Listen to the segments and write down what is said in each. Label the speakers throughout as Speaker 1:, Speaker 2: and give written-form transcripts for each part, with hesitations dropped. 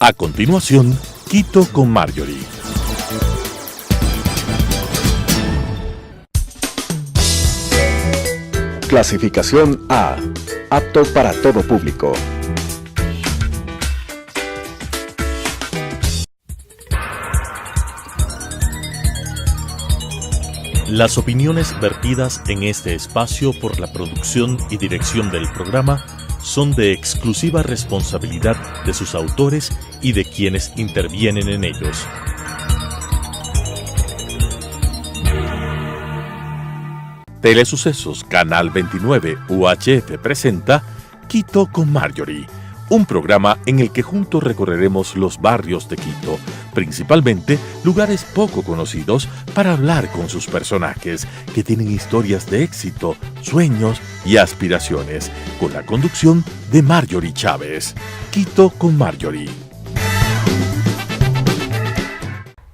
Speaker 1: A continuación, Quito con Marjorie.
Speaker 2: Clasificación A. Apto para todo público.
Speaker 1: Las opiniones vertidas en este espacio por la producción y dirección del programa son de exclusiva responsabilidad de sus autores y de quienes intervienen en ellos. Telesucesos Canal 29 UHF presenta Quito con Marjorie, un programa en el que juntos recorreremos los barrios de Quito, principalmente lugares poco conocidos, para hablar con sus personajes que tienen historias de éxito, sueños y aspiraciones, con la conducción de Marjorie Chávez. Quito con Marjorie.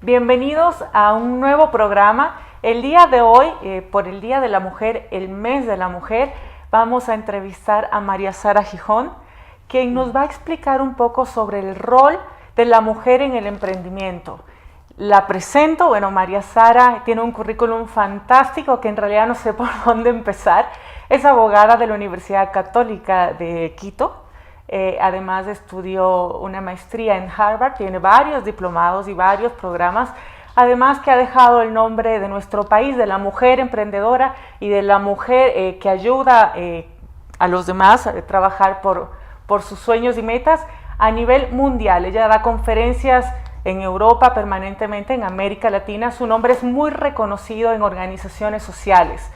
Speaker 3: Bienvenidos a un nuevo programa. El día de hoy, por el Día de la Mujer, el mes de la mujer, vamos a entrevistar a María Sara Gijón, quien nos va a explicar un poco sobre el rol de la mujer en el emprendimiento. La presento, bueno, María Sara tiene un currículum fantástico que en realidad no sé por dónde empezar. Es abogada de la Universidad Católica de Quito. Además estudió una maestría en Harvard, tiene varios diplomados y varios programas. Además que ha dejado el nombre de nuestro país, de la mujer emprendedora y de la mujer que ayuda a los demás a trabajar por sus sueños y metas a nivel mundial. Ella da conferencias en Europa permanentemente, en América Latina. Su nombre es muy reconocido en organizaciones sociales.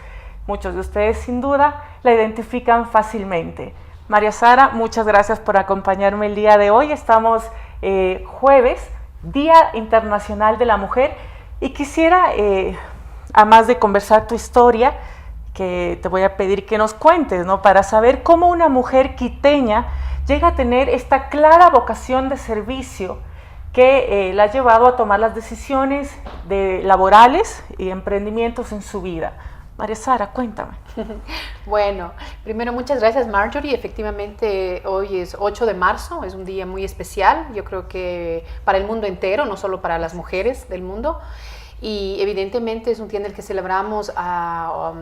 Speaker 3: Muchos de ustedes sin duda la identifican fácilmente. María Sara, muchas gracias por acompañarme el día de hoy. Estamos jueves, Día Internacional de la Mujer, y quisiera, además de conversar tu historia, que te voy a pedir que nos cuentes, ¿no? Para saber cómo una mujer quiteña llega a tener esta clara vocación de servicio que la ha llevado a tomar las decisiones laborales y emprendimientos en su vida. María Sara, cuéntame.
Speaker 4: Bueno, primero muchas gracias, Marjorie. Efectivamente, hoy es 8 de marzo, es un día muy especial, yo creo que para el mundo entero, no solo para las mujeres del mundo. Y evidentemente es un día en el que celebramos a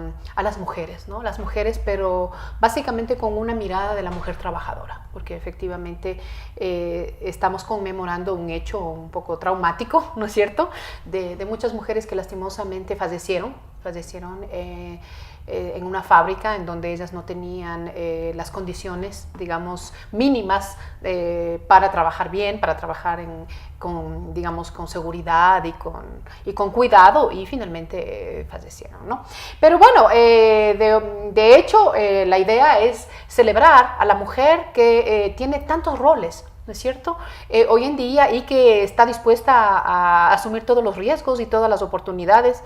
Speaker 4: las mujeres, ¿no? Las mujeres, pero básicamente con una mirada de la mujer trabajadora, porque efectivamente estamos conmemorando un hecho un poco traumático, ¿no es cierto?, de muchas mujeres que lastimosamente fallecieron en una fábrica en donde ellas no tenían las condiciones, digamos, mínimas para trabajar bien, para trabajar con seguridad y con cuidado, y finalmente fallecieron, ¿no? Pero bueno, de hecho, la idea es celebrar a la mujer que tiene tantos roles, ¿no es cierto?, hoy en día, y que está dispuesta a asumir todos los riesgos y todas las oportunidades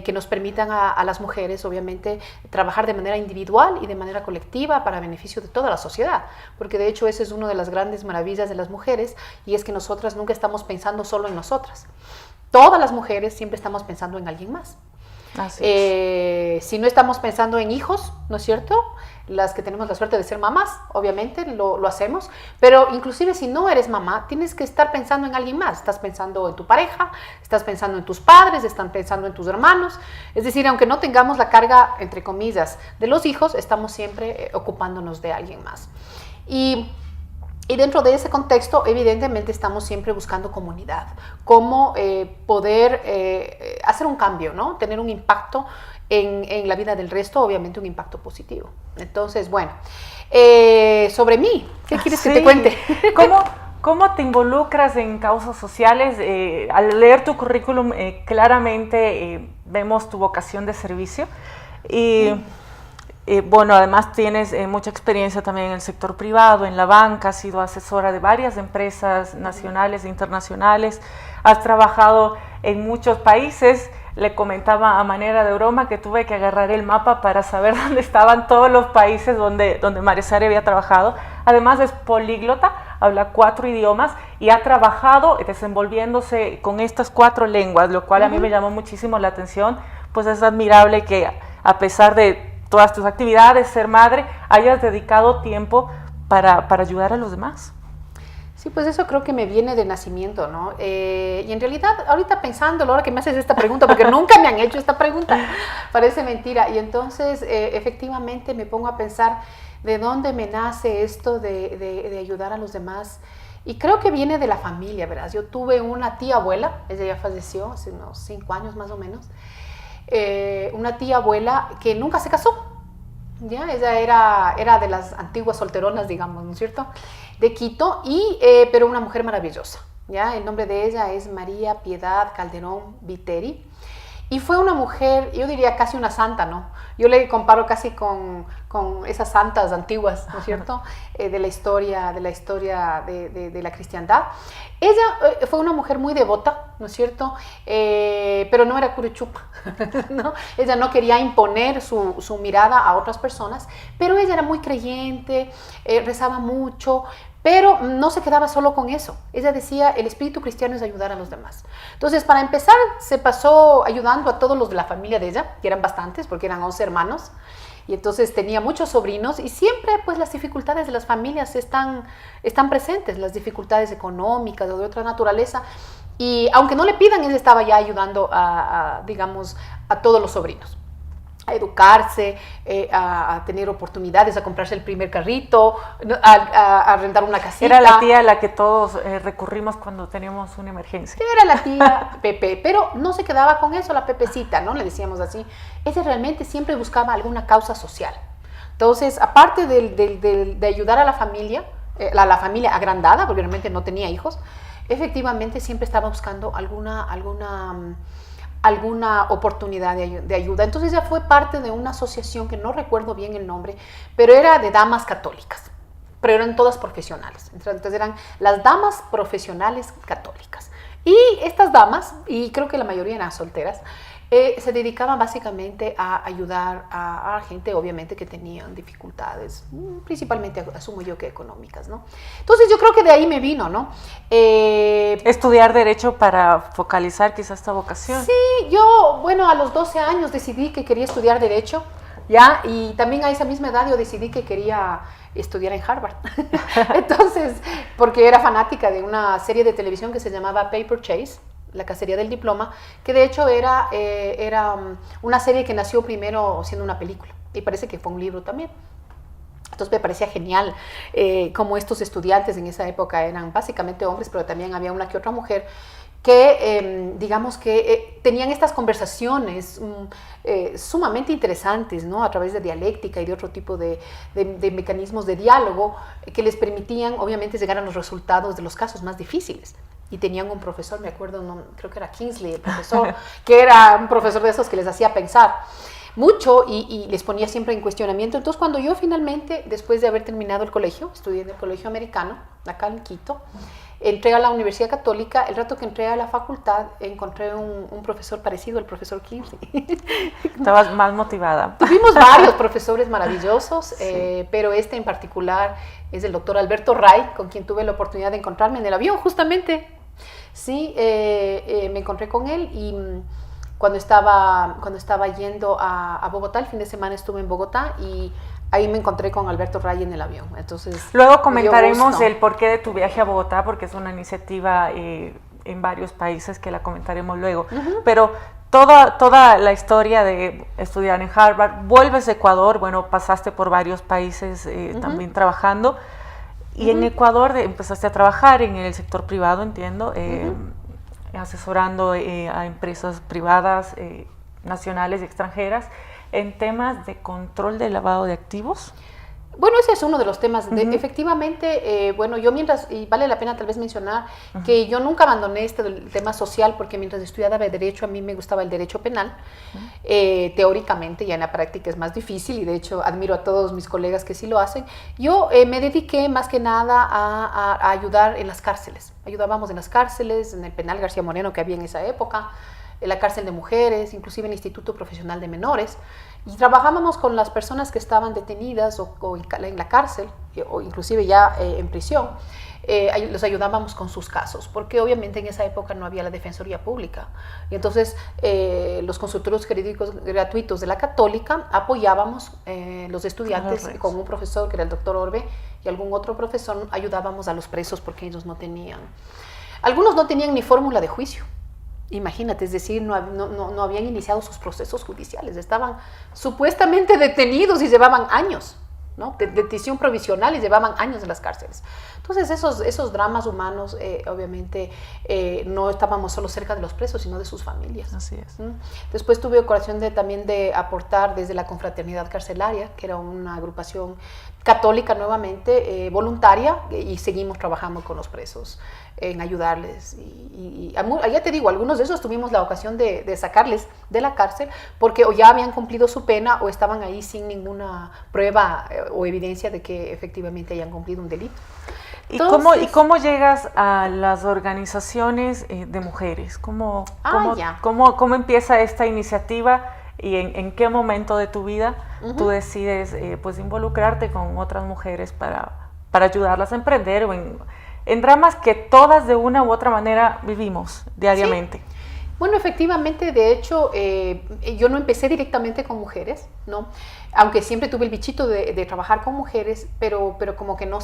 Speaker 4: que nos permitan a las mujeres, obviamente, trabajar de manera individual y de manera colectiva para beneficio de toda la sociedad, porque de hecho esa es una de las grandes maravillas de las mujeres, y es que nosotras nunca estamos pensando solo en nosotras. Todas las mujeres siempre estamos pensando en alguien más. Si no estamos pensando en hijos, ¿no es cierto?, las que tenemos la suerte de ser mamás, obviamente lo hacemos, pero inclusive si no eres mamá, tienes que estar pensando en alguien más. Estás pensando en tu pareja, estás pensando en tus padres, están pensando en tus hermanos. Es decir, aunque no tengamos la carga, entre comillas, de los hijos, estamos siempre ocupándonos de alguien más. Y dentro de ese contexto, evidentemente, estamos siempre buscando comunidad, cómo poder hacer un cambio, ¿no? Tener un impacto en la vida del resto, obviamente un impacto positivo. Entonces, bueno, sobre mí, ¿qué quieres que te cuente?
Speaker 3: ¿Cómo te involucras en causas sociales? Al leer tu currículum, claramente vemos tu vocación de servicio. Y bueno, además tienes mucha experiencia también en el sector privado, en la banca, has sido asesora de varias empresas nacionales e internacionales, has trabajado en muchos países. Le comentaba a manera de broma que tuve que agarrar el mapa para saber dónde estaban todos los países donde María Sara había trabajado. Además es políglota, habla 4 idiomas y ha trabajado desenvolviéndose con estas 4 lenguas, lo cual a mí me llamó muchísimo la atención. Pues es admirable que, a pesar de todas tus actividades, ser madre, hayas dedicado tiempo para ayudar a los demás.
Speaker 4: Sí, pues eso creo que me viene de nacimiento, ¿no? Y en realidad, ahorita pensándolo, ahora que me haces esta pregunta, porque nunca me han hecho esta pregunta, parece mentira. Y entonces, efectivamente, me pongo a pensar de dónde me nace esto de ayudar a los demás. Y creo que viene de la familia, ¿verdad? Yo tuve una tía abuela, ella ya falleció hace unos 5 años más o menos, una tía abuela que nunca se casó. ¿Ya? Ella era de las antiguas solteronas, digamos, ¿no es cierto?, de Quito, pero una mujer maravillosa. ¿Ya? El nombre de ella es María Piedad Calderón Viteri. Y fue una mujer, yo diría casi una santa, ¿no? Yo le comparo casi con esas santas antiguas, ¿no es cierto?, de la historia de la cristiandad. Ella fue una mujer muy devota, ¿no es cierto?, pero no era curuchupa, ¿no? Ella no quería imponer su mirada a otras personas, pero ella era muy creyente, rezaba mucho, pero no se quedaba solo con eso. Ella decía, el espíritu cristiano es ayudar a los demás. Entonces, para empezar, se pasó ayudando a todos los de la familia de ella, que eran bastantes, porque eran 11 hermanos, y entonces tenía muchos sobrinos, y siempre pues las dificultades de las familias están presentes, las dificultades económicas o de otra naturaleza, y aunque no le pidan, ella estaba ya ayudando digamos, a todos los sobrinos. A educarse, a tener oportunidades, a comprarse el primer carrito, a rentar una casita.
Speaker 3: Era la tía a la que todos recurrimos cuando teníamos una emergencia.
Speaker 4: Era la tía Pepe, pero no se quedaba con eso, la Pepecita, ¿no? Le decíamos así. Ella realmente siempre buscaba alguna causa social. Entonces, aparte de ayudar a la familia agrandada, porque realmente no tenía hijos, efectivamente siempre estaba buscando alguna oportunidad de ayuda. Entonces ella fue parte de una asociación que no recuerdo bien el nombre, pero era de damas católicas, pero eran todas profesionales. Entonces eran las damas profesionales católicas. Y estas damas, y creo que la mayoría eran solteras, se dedicaban básicamente a ayudar a gente, obviamente, que tenían dificultades, principalmente, asumo yo, que económicas, ¿no? Entonces yo creo que de ahí me vino, ¿no?
Speaker 3: Estudiar Derecho para focalizar quizás esta vocación.
Speaker 4: Sí, yo, bueno, a los 12 años decidí que quería estudiar Derecho, ¿ya? Y también a esa misma edad yo decidí que quería estudiar en Harvard. Entonces, porque era fanática de una serie de televisión que se llamaba Paper Chase, La cacería del diploma, que de hecho era una serie que nació primero siendo una película, y parece que fue un libro también. Entonces me parecía genial como estos estudiantes en esa época eran básicamente hombres, pero también había una que otra mujer que, digamos que tenían estas conversaciones sumamente interesantes, ¿no? A través de dialéctica y de otro tipo de mecanismos de diálogo que les permitían, obviamente, llegar a los resultados de los casos más difíciles. Y tenían un profesor, me acuerdo, creo que era Kingsley, el profesor, que era un profesor de esos que les hacía pensar mucho y les ponía siempre en cuestionamiento. Entonces, cuando yo finalmente, después de haber terminado el colegio, estudié en el colegio americano, acá en Quito, entré a la Universidad Católica. El rato que entré a la facultad, encontré un profesor parecido al profesor Kingsley.
Speaker 3: Estabas más motivada.
Speaker 4: Tuvimos varios profesores maravillosos, sí. Pero este en particular es el doctor Alberto Ray, con quien tuve la oportunidad de encontrarme en el avión, justamente. Sí, me encontré con él y cuando estaba yendo a Bogotá, el fin de semana estuve en Bogotá y ahí me encontré con Alberto Ray en el avión. Entonces,
Speaker 3: luego comentaremos el porqué de tu viaje a Bogotá, porque es una iniciativa en varios países que la comentaremos luego. Pero toda la historia de estudiar en Harvard, vuelves a Ecuador, bueno, pasaste por varios países también trabajando. Y en Ecuador empezaste a trabajar en el sector privado, entiendo, asesorando a empresas privadas, nacionales y extranjeras, en temas de control de lavado de activos.
Speaker 4: Bueno, ese es uno de los temas. Efectivamente, bueno, yo y vale la pena tal vez mencionar que yo nunca abandoné el tema social, porque mientras estudiaba Derecho, a mí me gustaba el Derecho Penal. Teóricamente, ya en la práctica es más difícil, y de hecho admiro a todos mis colegas que sí lo hacen. Yo me dediqué más que nada a ayudar en las cárceles. Ayudábamos en las cárceles, en el penal García Moreno que había en esa época, en la cárcel de mujeres, inclusive en el Instituto Profesional de Menores. Y trabajábamos con las personas que estaban detenidas o en la cárcel, o inclusive ya en prisión, los ayudábamos con sus casos, porque obviamente en esa época no había la Defensoría Pública. Y entonces los consultorios jurídicos gratuitos de la Católica apoyábamos los estudiantes con un profesor que era el doctor Orbe y algún otro profesor, ayudábamos a los presos porque ellos no tenían. Algunos no tenían ni fórmula de juicio. Imagínate, es decir, no habían iniciado sus procesos judiciales, estaban supuestamente detenidos y llevaban años, ¿no? Detención provisional y llevaban años en las cárceles. Entonces esos dramas humanos, obviamente, no estábamos solo cerca de los presos, sino de sus familias.
Speaker 3: Así es.
Speaker 4: Después tuve ocasión también de aportar desde la Confraternidad Carcelaria, que era una agrupación católica nuevamente, voluntaria, y seguimos trabajando con los presos en ayudarles. Ya te digo, algunos de esos tuvimos la ocasión de sacarles de la cárcel porque o ya habían cumplido su pena o estaban ahí sin ninguna prueba o evidencia de que efectivamente hayan cumplido un delito.
Speaker 3: Entonces, ¿Y cómo llegas a las organizaciones de mujeres? ¿Cómo empieza esta iniciativa y en qué momento de tu vida tú decides pues involucrarte con otras mujeres para ayudarlas a emprender o en dramas que todas de una u otra manera vivimos diariamente?
Speaker 4: Sí. Bueno, efectivamente, de hecho, yo no empecé directamente con mujeres, ¿no? Aunque siempre tuve el bichito de trabajar con mujeres, pero como que no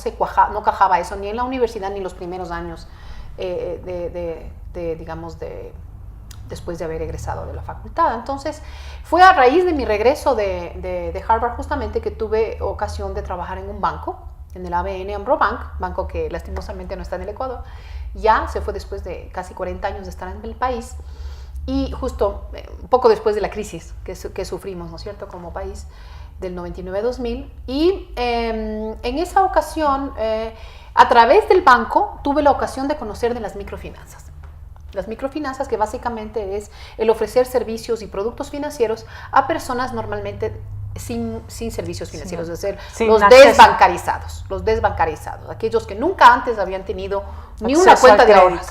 Speaker 4: cajaba eso, ni en la universidad ni en los primeros años, después de haber egresado de la facultad. Entonces, fue a raíz de mi regreso de Harvard justamente que tuve ocasión de trabajar en un banco, en el ABN AMRO Bank, banco que lastimosamente no está en el Ecuador. Ya se fue después de casi 40 años de estar en el país y justo un poco después de la crisis que sufrimos, ¿no es cierto?, como país, del 99-2000. Y en esa ocasión, a través del banco, tuve la ocasión de conocer de las microfinanzas. Las microfinanzas, que básicamente es el ofrecer servicios y productos financieros a personas normalmente sin servicios financieros, es decir, los desbancarizados, aquellos que nunca antes habían tenido ni una cuenta de ahorros,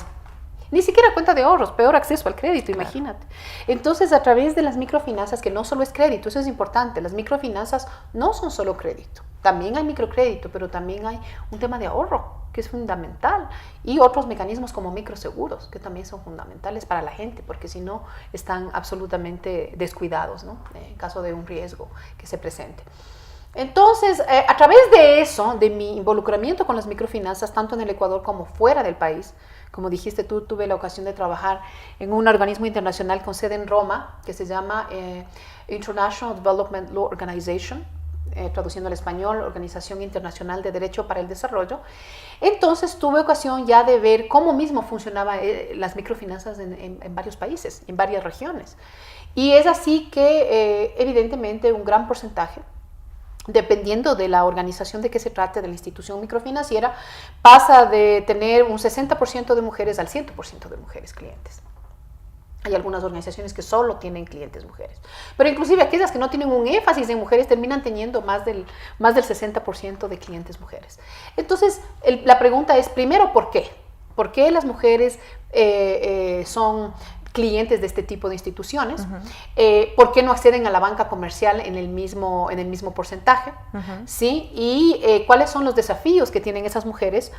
Speaker 4: ni siquiera cuenta de ahorros, peor acceso al crédito, imagínate. Entonces, a través de las microfinanzas, que no solo es crédito, eso es importante, las microfinanzas no son solo crédito, también hay microcrédito, pero también hay un tema de ahorro, que es fundamental, y otros mecanismos como microseguros, que también son fundamentales para la gente, porque si no, están absolutamente descuidados, ¿no?, en caso de un riesgo que se presente. Entonces, a través de eso, de mi involucramiento con las microfinanzas, tanto en el Ecuador como fuera del país, como dijiste tú, tuve la ocasión de trabajar en un organismo internacional con sede en Roma, que se llama International Development Law Organization, traduciendo al español, Organización Internacional de Derecho para el Desarrollo. Entonces tuve ocasión ya de ver cómo mismo funcionaban las microfinanzas en varios países, en varias regiones. Y es así que evidentemente un gran porcentaje, dependiendo de la organización de que se trate, de la institución microfinanciera, pasa de tener un 60% de mujeres al 100% de mujeres clientes. Hay algunas organizaciones que solo tienen clientes mujeres, pero inclusive aquellas que no tienen un énfasis en mujeres terminan teniendo más del 60% de clientes mujeres. Entonces, la pregunta es, primero, ¿por qué? ¿Por qué las mujeres son clientes de este tipo de instituciones? ¿Por qué no acceden a la banca comercial en el mismo porcentaje? ¿Sí? Y ¿cuáles son los desafíos que tienen esas mujeres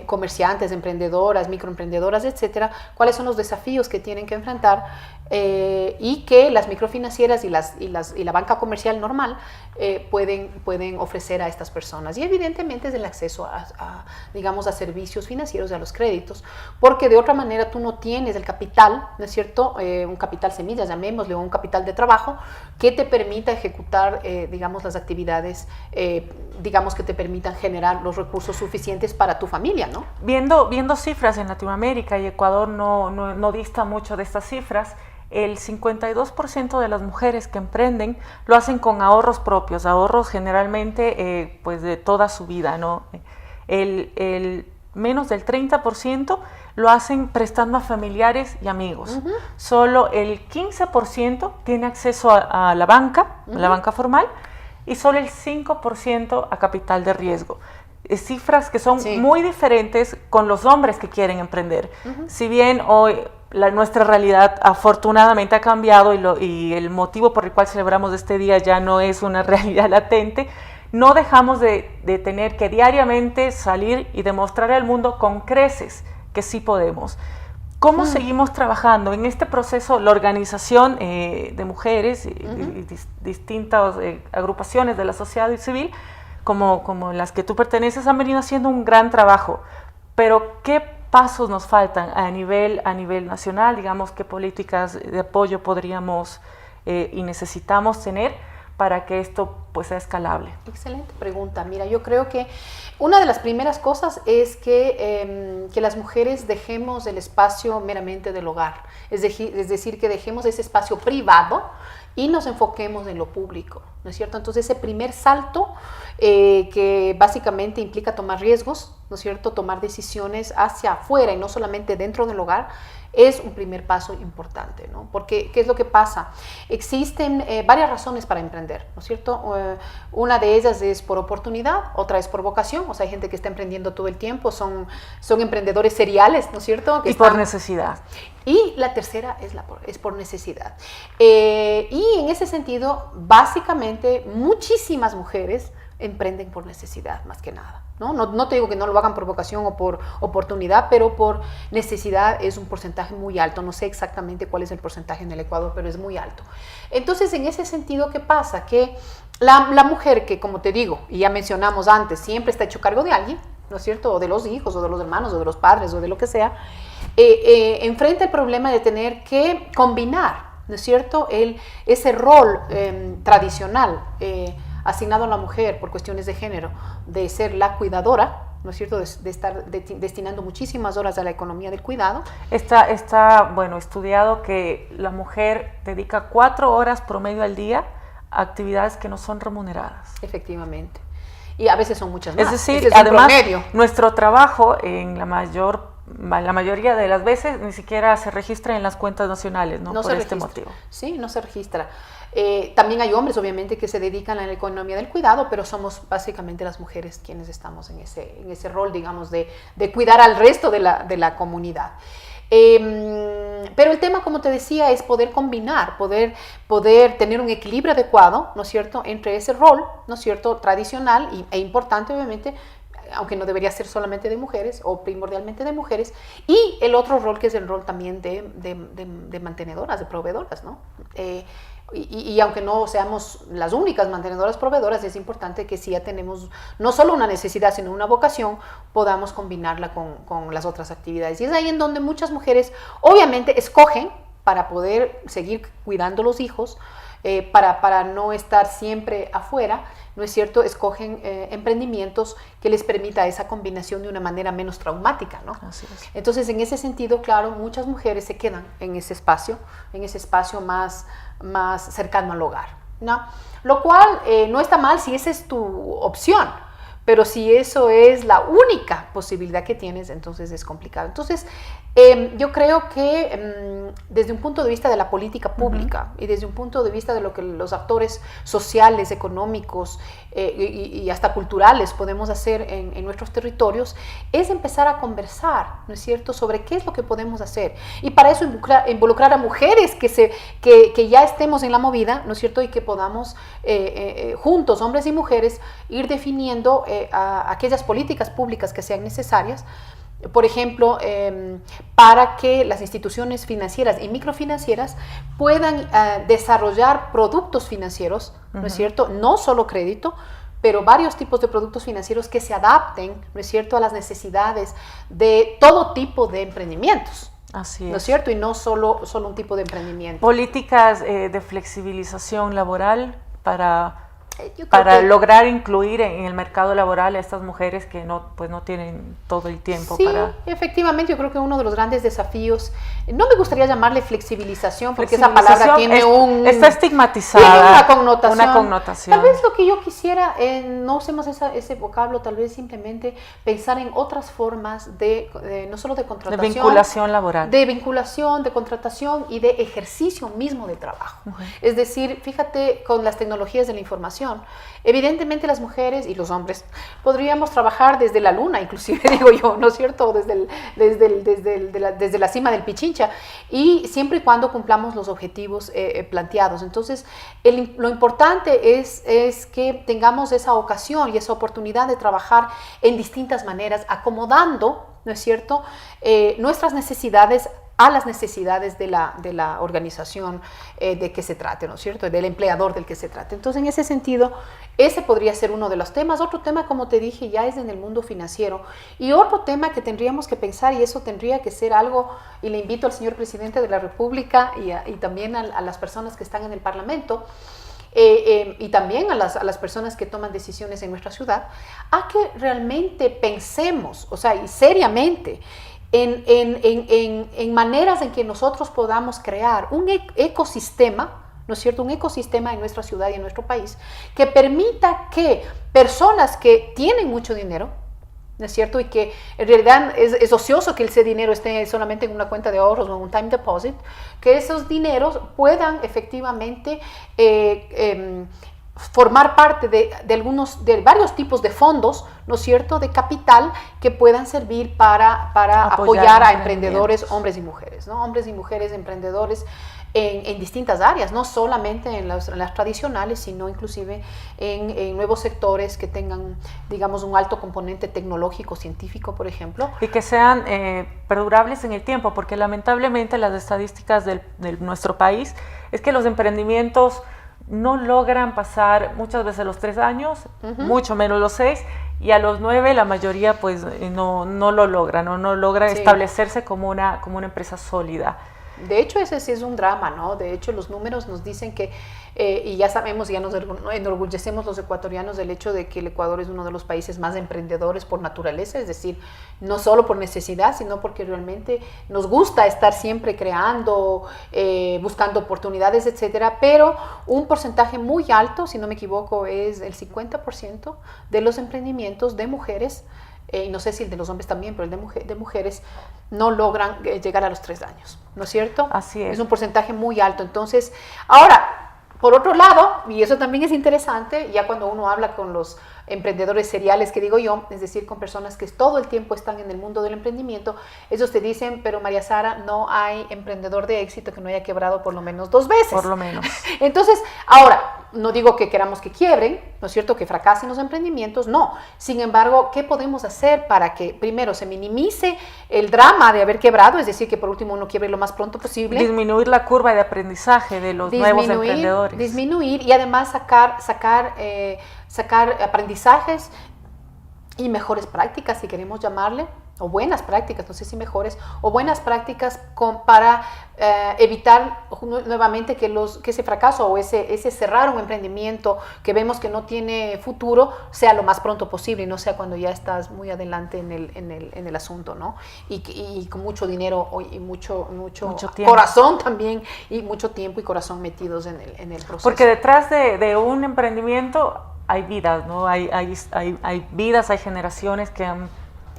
Speaker 4: comerciantes, emprendedoras, microemprendedoras, etcétera? ¿Cuáles son los desafíos que tienen que enfrentar y que las microfinancieras y la banca comercial normal pueden ofrecer a estas personas? Y evidentemente es el acceso digamos, a servicios financieros y a los créditos, porque de otra manera tú no tienes el capital, ¿no es cierto?, un capital semilla, llamémosle, o un capital de trabajo que te permita ejecutar, digamos, las actividades, digamos, que te permitan generar los recursos suficientes para tu familia, ¿no?
Speaker 3: Viendo cifras en Latinoamérica, y Ecuador no dista mucho de estas cifras, el 52% de las mujeres que emprenden lo hacen con ahorros propios, ahorros generalmente pues de toda su vida, ¿no? El menos del 30% lo hacen prestando a familiares y amigos. Solo el 15% tiene acceso a la banca, la banca formal, y solo el 5% a capital de riesgo. Cifras que son muy diferentes con los hombres que quieren emprender. Si bien hoy nuestra realidad afortunadamente ha cambiado y el motivo por el cual celebramos este día ya no es una realidad latente, no dejamos de tener que diariamente salir y demostrar al mundo con creces que sí podemos. ¿Cómo seguimos trabajando en este proceso? La organización de mujeres y distintas agrupaciones de la sociedad civil, como las que tú perteneces, han venido haciendo un gran trabajo. Pero, ¿qué pasos nos faltan a nivel nacional? Digamos, ¿qué políticas de apoyo podríamos y necesitamos tener para que esto pues sea escalable?
Speaker 4: Excelente pregunta. Mira, yo creo que una de las primeras cosas es que las mujeres dejemos el espacio meramente del hogar, es decir, que dejemos ese espacio privado y nos enfoquemos en lo público, ¿no es cierto? Entonces ese primer salto que básicamente implica tomar riesgos, ¿no es cierto? Tomar decisiones hacia afuera y no solamente dentro del hogar, es un primer paso importante, ¿no? Porque, ¿qué es lo que pasa? Existen varias razones para emprender, ¿no es cierto? Una de ellas es por oportunidad, otra es por vocación, o sea, hay gente que está emprendiendo todo el tiempo, son emprendedores seriales, ¿no es cierto?
Speaker 3: Y por necesidad.
Speaker 4: Y la tercera es por necesidad. Y en ese sentido, básicamente, muchísimas mujeres emprenden por necesidad, más que nada. No te digo que no lo hagan por vocación o por oportunidad, pero por necesidad es un porcentaje muy alto. No sé exactamente cuál es el porcentaje en el Ecuador, pero es muy alto. Entonces, en ese sentido, ¿qué pasa? Que la mujer que, como te digo, y ya mencionamos antes, siempre está hecho cargo de alguien, ¿no es cierto? O de los hijos, o de los hermanos, o de los padres, o de lo que sea, enfrenta el problema de tener que combinar, ¿no es cierto?, ese rol tradicional asignado a la mujer por cuestiones de género, de ser la cuidadora, ¿no es cierto?, de estar destinando muchísimas horas a la economía del cuidado.
Speaker 3: Está estudiado que la mujer dedica 4 horas promedio al día a actividades que no son remuneradas.
Speaker 4: Efectivamente. Y a veces son muchas más.
Speaker 3: Es decir, además, nuestro trabajo en la mayoría de las veces ni siquiera se registra en las cuentas nacionales, ¿no? Por este motivo.
Speaker 4: Sí, no se registra. También hay hombres, obviamente, que se dedican a la economía del cuidado, pero somos básicamente las mujeres quienes estamos en ese rol, digamos, de cuidar al resto de la comunidad. Pero el tema, como te decía, es poder combinar, poder tener un equilibrio adecuado, ¿no es cierto?, entre ese rol, ¿no es cierto?, tradicional e importante, obviamente, aunque no debería ser solamente de mujeres o primordialmente de mujeres, y el otro rol que es el rol también de mantenedoras, de proveedoras, ¿no? Y aunque no seamos las únicas mantenedoras proveedoras, es importante que si ya tenemos no solo una necesidad, sino una vocación, podamos combinarla con las otras actividades. Y es ahí en donde muchas mujeres obviamente escogen para poder seguir cuidando los hijos, para no estar siempre afuera, ¿no es cierto?, escogen emprendimientos que les permita esa combinación de una manera menos traumática, ¿no?
Speaker 3: Así es.
Speaker 4: Entonces, en ese sentido, claro, muchas mujeres se quedan en ese espacio más cercano al hogar, ¿no? Lo cual no está mal si esa es tu opción, pero si eso es la única posibilidad que tienes, entonces es complicado. Entonces, yo creo que desde un punto de vista de la política pública y desde un punto de vista de lo que los actores sociales, económicos y hasta culturales podemos hacer en nuestros territorios, es empezar a conversar, ¿no es cierto?, sobre qué es lo que podemos hacer. Y para eso involucrar a mujeres que ya estemos en la movida, ¿no es cierto?, y que podamos juntos, hombres y mujeres, ir definiendo aquellas políticas públicas que sean necesarias. Por ejemplo, para que las instituciones financieras y microfinancieras puedan desarrollar productos financieros, ¿no es cierto?, no solo crédito, pero varios tipos de productos financieros que se adapten, ¿no es cierto?, a las necesidades de todo tipo de emprendimientos.
Speaker 3: Así es.
Speaker 4: ¿No es cierto? Y no solo un tipo de emprendimiento.
Speaker 3: Políticas de flexibilización laboral para lograr incluir en el mercado laboral a estas mujeres que no tienen todo el tiempo.
Speaker 4: Sí, efectivamente, yo creo que uno de los grandes desafíos, no me gustaría llamarle flexibilización, porque esa palabra
Speaker 3: está estigmatizada.
Speaker 4: Tiene una connotación. Tal vez lo que yo quisiera, no usemos ese vocablo, tal vez simplemente pensar en otras formas no solo de contratación.
Speaker 3: De vinculación laboral.
Speaker 4: De vinculación, de contratación y de ejercicio mismo de trabajo. Es decir, fíjate, con las tecnologías de la información, organización, evidentemente las mujeres y los hombres podríamos trabajar desde la luna, inclusive digo yo, ¿no es cierto? Desde la cima del Pichincha, y siempre y cuando cumplamos los objetivos planteados. Entonces, lo importante es que tengamos esa ocasión y esa oportunidad de trabajar en distintas maneras, acomodando, ¿no es cierto?, nuestras necesidades a las necesidades de la organización de que se trate, ¿no es cierto?, del empleador del que se trate. Entonces, en ese sentido, ese podría ser uno de los temas. Otro tema, como te dije, ya es en el mundo financiero. Y otro tema que tendríamos que pensar, y eso tendría que ser algo, y le invito al señor presidente de la República y también a las personas que están en el Parlamento, y también a las personas que toman decisiones en nuestra ciudad, a que realmente pensemos, o sea, y seriamente, en maneras en que nosotros podamos crear un ecosistema, ¿no es cierto?, un ecosistema en nuestra ciudad y en nuestro país que permita que personas que tienen mucho dinero, ¿no es cierto?, y que en realidad es ocioso que ese dinero esté solamente en una cuenta de ahorros o en un time deposit, que esos dineros puedan efectivamente formar parte de varios tipos de fondos, ¿no es cierto?, de capital que puedan servir para apoyar a emprendedores, hombres y mujeres, ¿no? Hombres y mujeres emprendedores en distintas áreas, no solamente en las tradicionales, sino inclusive en nuevos sectores que tengan, digamos, un alto componente tecnológico, científico, por ejemplo.
Speaker 3: Y que sean perdurables en el tiempo, porque lamentablemente las estadísticas de nuestro país es que los emprendimientos no logran pasar muchas veces los 3 años, mucho menos los 6, y a los 9 la mayoría pues no lo logran, no logra establecerse como una empresa sólida.
Speaker 4: De hecho, ese sí es un drama, ¿no? De hecho, los números nos dicen que, y ya sabemos, ya nos enorgullecemos los ecuatorianos del hecho de que el Ecuador es uno de los países más emprendedores por naturaleza, es decir, no solo por necesidad, sino porque realmente nos gusta estar siempre creando, buscando oportunidades, etcétera, pero un porcentaje muy alto, si no me equivoco, es el 50% de los emprendimientos de mujeres, y no sé si el de los hombres también, pero el de mujeres no logran llegar a los 3 años, ¿no es cierto?
Speaker 3: Así es.
Speaker 4: Es un porcentaje muy alto. Entonces, ahora, por otro lado, y eso también es interesante, ya cuando uno habla con los emprendedores seriales, que digo yo, es decir, con personas que todo el tiempo están en el mundo del emprendimiento, ellos te dicen, pero María Sara, no hay emprendedor de éxito que no haya quebrado por lo menos 2 veces.
Speaker 3: Por lo menos.
Speaker 4: Entonces, ahora, no digo que queramos que quiebren, ¿no es cierto?, que fracasen los emprendimientos, no. Sin embargo, ¿qué podemos hacer para que, primero, se minimice el drama de haber quebrado, es decir, que por último uno quiebre lo más pronto posible?
Speaker 3: Disminuir la curva de aprendizaje de los nuevos emprendedores.
Speaker 4: Disminuir y además sacar aprendizajes y mejores prácticas, si queremos llamarle, o buenas prácticas, no sé si mejores, o buenas prácticas para evitar nuevamente que ese fracaso o ese cerrar un emprendimiento que vemos que no tiene futuro sea lo más pronto posible y no sea cuando ya estás muy adelante en el asunto, ¿no? Y con mucho dinero y mucho corazón también, y mucho tiempo y corazón metidos en el proceso.
Speaker 3: Porque detrás de un emprendimiento hay vidas, ¿no? Hay vidas, hay generaciones que han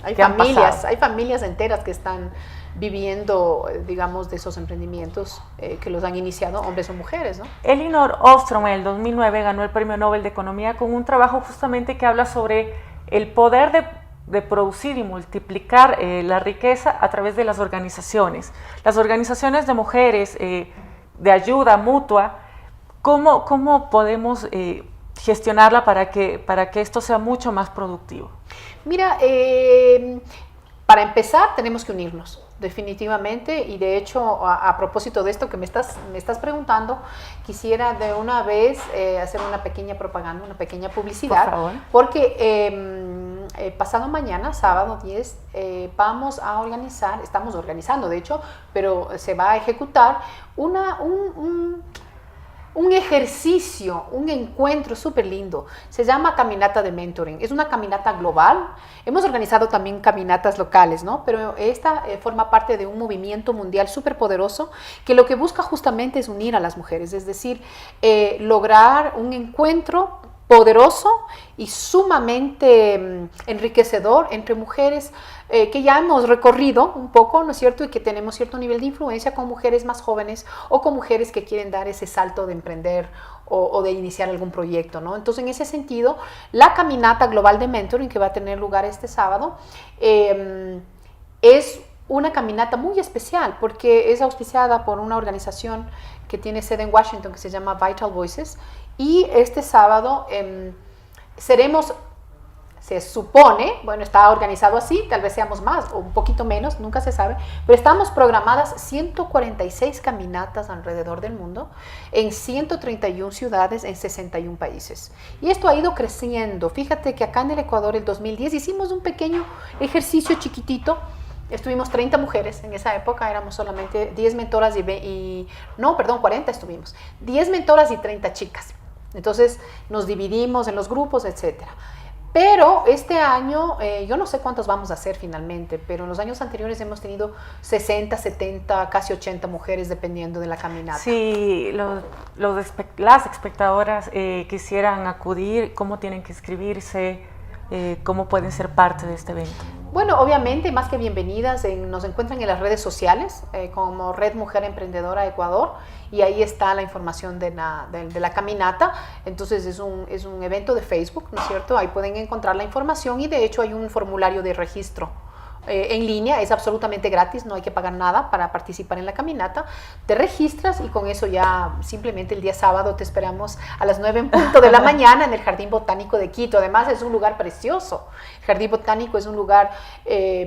Speaker 4: Hay familias enteras que están viviendo, digamos, de esos emprendimientos que los han iniciado hombres o mujeres, ¿no?
Speaker 3: Elinor Ostrom en el 2009 ganó el Premio Nobel de Economía con un trabajo justamente que habla sobre el poder de producir y multiplicar la riqueza a través de las organizaciones. Las organizaciones de mujeres, de ayuda mutua, ¿cómo podemos gestionarla para que esto sea mucho más productivo?
Speaker 4: Mira, para empezar tenemos que unirnos, definitivamente, y de hecho a propósito de esto que me estás preguntando, quisiera de una vez hacer una pequeña propaganda, una pequeña publicidad,
Speaker 3: por favor.
Speaker 4: Porque pasado mañana, sábado 10, estamos organizando de hecho, pero se va a ejecutar un ejercicio, un encuentro súper lindo. Se llama Caminata de Mentoring. Es una caminata global. Hemos organizado también caminatas locales, ¿no? Pero esta forma parte de un movimiento mundial súper poderoso que lo que busca justamente es unir a las mujeres, es decir, lograr un encuentro poderoso y sumamente enriquecedor entre mujeres que ya hemos recorrido un poco, ¿no es cierto?, y que tenemos cierto nivel de influencia con mujeres más jóvenes o con mujeres que quieren dar ese salto de emprender o de iniciar algún proyecto, ¿no? Entonces, en ese sentido, la caminata global de mentoring que va a tener lugar este sábado es una caminata muy especial porque es auspiciada por una organización que tiene sede en Washington que se llama Vital Voices, y este sábado seremos, se supone, bueno, está organizado así, tal vez seamos más o un poquito menos, nunca se sabe, pero estamos programadas 146 caminatas alrededor del mundo, en 131 ciudades, en 61 países. Y esto ha ido creciendo. Fíjate que acá en el Ecuador, el 2010, hicimos un pequeño ejercicio chiquitito. Estuvimos 30 mujeres en esa época, éramos solamente 10 mentoras 40 estuvimos, 10 mentoras y 30 chicas. Entonces nos dividimos en los grupos, etcétera. Pero este año, yo no sé cuántos vamos a hacer finalmente, pero en los años anteriores hemos tenido 60, 70, casi 80 mujeres dependiendo de la caminata.
Speaker 3: Si las espectadoras quisieran acudir, ¿cómo tienen que inscribirse? ¿Cómo pueden ser parte de este evento?
Speaker 4: Bueno, obviamente, más que bienvenidas, nos encuentran en las redes sociales como Red Mujer Emprendedora Ecuador, y ahí está la información de la caminata. Entonces es un evento de Facebook, ¿no es cierto? Ahí pueden encontrar la información, y de hecho hay un formulario de registro en línea, es absolutamente gratis, no hay que pagar nada para participar en la caminata. Te registras y con eso ya simplemente el día sábado te esperamos a las 9 en punto de la mañana en el Jardín Botánico de Quito. Además es un lugar precioso. El Jardín Botánico es un lugar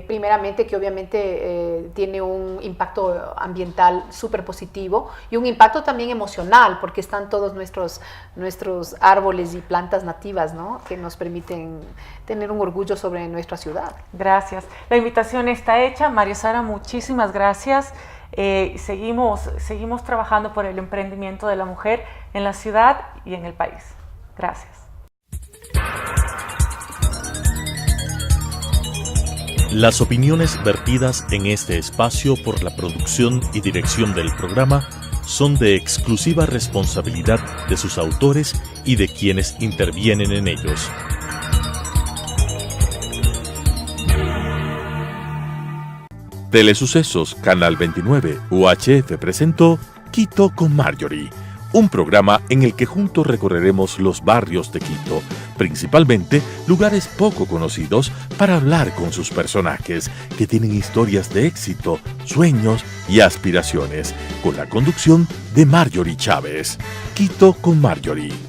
Speaker 4: primeramente que obviamente tiene un impacto ambiental súper positivo y un impacto también emocional, porque están todos nuestros árboles y plantas nativas, ¿no?, que nos permiten tener un orgullo sobre nuestra ciudad.
Speaker 3: Gracias. La invitación está hecha. María Sara, muchísimas gracias. Seguimos trabajando por el emprendimiento de la mujer en la ciudad y en el país. Gracias.
Speaker 1: Las opiniones vertidas en este espacio por la producción y dirección del programa son de exclusiva responsabilidad de sus autores y de quienes intervienen en ellos. Telesucesos Canal 29 UHF presentó Quito con Marjorie, un programa en el que juntos recorreremos los barrios de Quito, principalmente lugares poco conocidos, para hablar con sus personajes que tienen historias de éxito, sueños y aspiraciones, con la conducción de Marjorie Chávez. Quito con Marjorie.